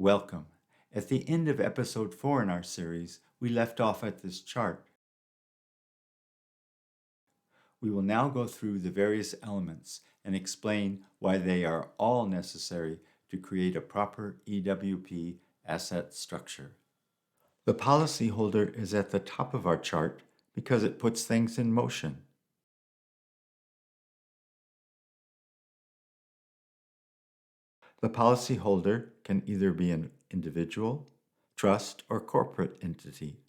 Welcome. At the end of episode 4 in our series, we left off at this chart. We will now go through the various elements and explain why they are all necessary to create a proper EWP asset structure. The policyholder is at the top of our chart because it puts things in motion. The policyholder can either be an individual, trust, or corporate entity.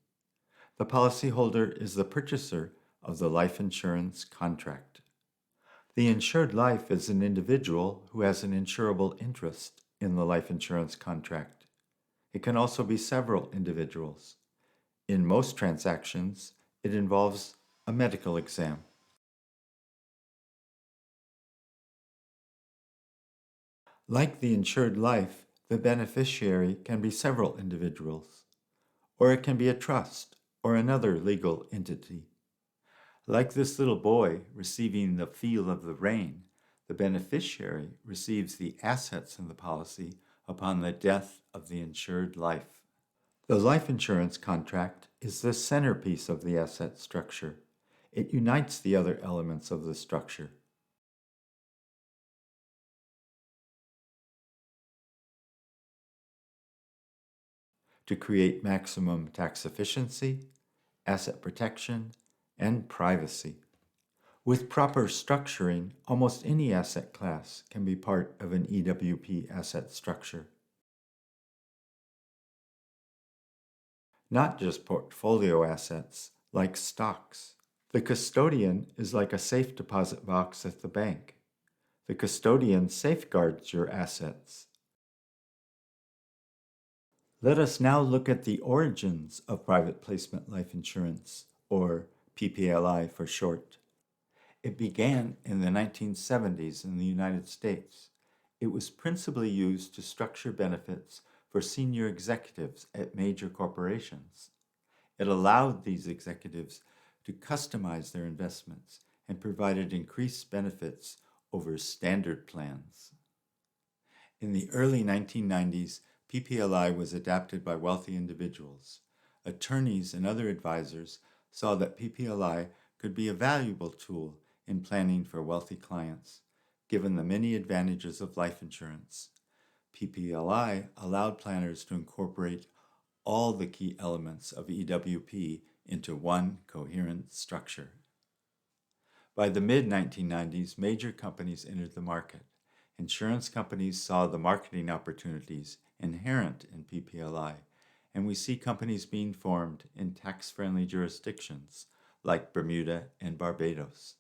The policyholder is the purchaser of the life insurance contract. The insured life is an individual who has an insurable interest in the life insurance contract. It can also be several individuals. In most transactions, it involves a medical exam. Like the insured life, the beneficiary can be several individuals, or it can be a trust or another legal entity. Like this little boy receiving the feel of the rain, the beneficiary receives the assets in the policy upon the death of the insured life. The life insurance contract is the centerpiece of the asset structure. It unites the other elements of the structure. To create maximum tax efficiency, asset protection, and privacy. With proper structuring, almost any asset class can be part of an EWP asset structure. Not just portfolio assets, like stocks. The custodian is like a safe deposit box at the bank. The custodian safeguards your assets. Let us now look at the origins of private placement life insurance, or PPLI for short. It began in the 1970s in the United States. It was principally used to structure benefits for senior executives at major corporations. It allowed these executives to customize their investments and provided increased benefits over standard plans. In the early 1990s, PPLI was adapted by wealthy individuals. Attorneys and other advisors saw that PPLI could be a valuable tool in planning for wealthy clients, given the many advantages of life insurance. PPLI allowed planners to incorporate all the key elements of EWP into one coherent structure. By the mid-1990s, major companies entered the market. Insurance companies saw the marketing opportunities inherent in PPLI, and we see companies being formed in tax-friendly jurisdictions like Bermuda and Barbados.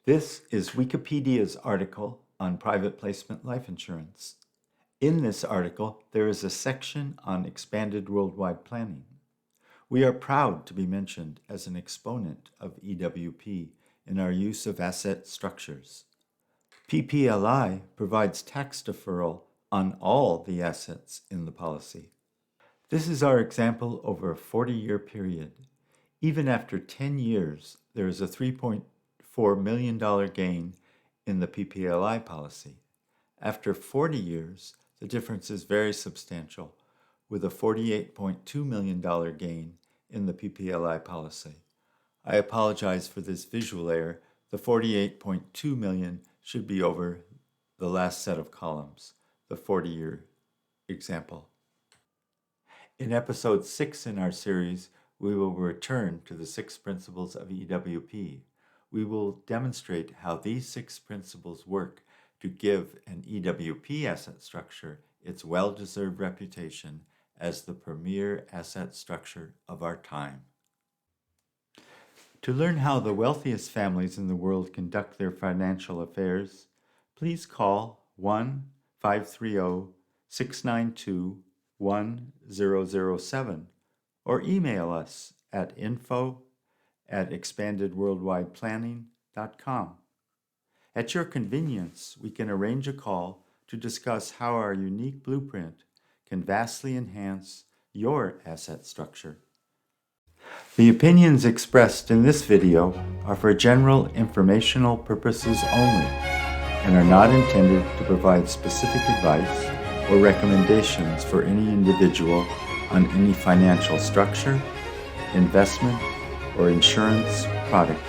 This is Wikipedia's article on private placement life insurance. In this article, there is a section on expanded worldwide planning. We are proud to be mentioned as an exponent of EWP in our use of asset structures. PPLI provides tax deferral on all the assets in the policy. This is our example over a 40-year period. Even after 10 years, there is a $3.4 million gain in the PPLI policy. After 40 years, the difference is very substantial, with a $48.2 million gain in the PPLI policy. I apologize for this visual error. The $48.2 million should be over the last set of columns, the 40-year example. In episode 6 in our series, we will return to the 6 principles of EWP. We will demonstrate how these 6 principles work to give an EWP asset structure its well-deserved reputation as the premier asset structure of our time. To learn how the wealthiest families in the world conduct their financial affairs, please call 1-530-692-1007 or email us at info@expandedworldwideplanning.com. At your convenience, we can arrange a call to discuss how our unique blueprint can vastly enhance your asset structure. The opinions expressed in this video are for general informational purposes only and are not intended to provide specific advice or recommendations for any individual on any financial structure, investment, or insurance product.